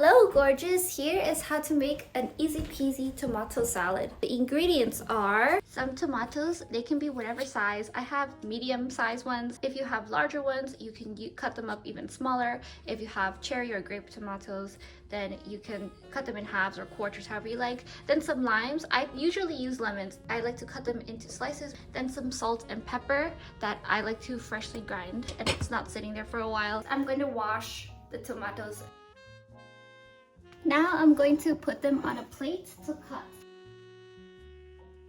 Hello gorgeous, here is how to make an easy peasy tomato salad. The ingredients are some tomatoes. They can be whatever size. I have medium size ones. If you have larger ones, you can cut them up even smaller. If you have cherry or grape tomatoes, then you can cut them in halves or quarters, however you like. Then some limes. I usually use lemons. I like to cut them into slices. Then some salt and pepper that I like to freshly grind and it's not sitting there for a while. I'm going to wash the tomatoes. Now I'm going to put them on a plate to cut.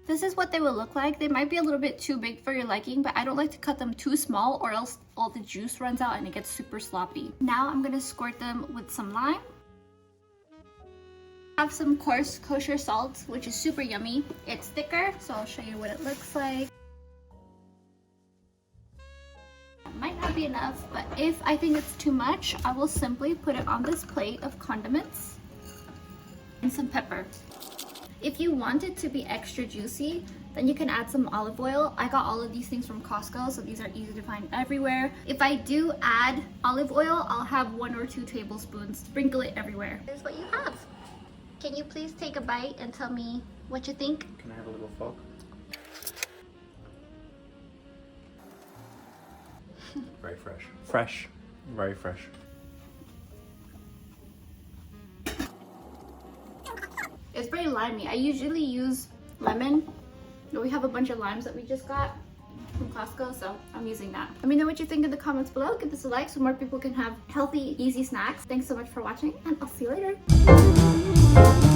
This is what they will look like. They might be a little bit too big for your liking, but I don't like to cut them too small or else all the juice runs out and it gets super sloppy. Now I'm gonna squirt them with some lime. I have some coarse kosher salt, which is super yummy. It's thicker, so I'll show you what it looks like. Might not be enough, but if I think it's too much, I will simply put it on this plate of condiments and some pepper. If you want it to be extra juicy, then you can add some olive oil. I got all of these things from Costco, so these are easy to find everywhere. If I do add olive oil, I'll have 1 or 2 tablespoons. Sprinkle it everywhere. Here's what you have. Can you please take a bite and tell me what you think? Can I have a little fork? Very fresh. Fresh. Very fresh. It's very limey. I usually use lemon, but we have a bunch of limes that we just got from Costco, so I'm using that. Let me know what you think in the comments below. Give this a like so more people can have healthy, easy snacks. Thanks so much for watching, and I'll see you later.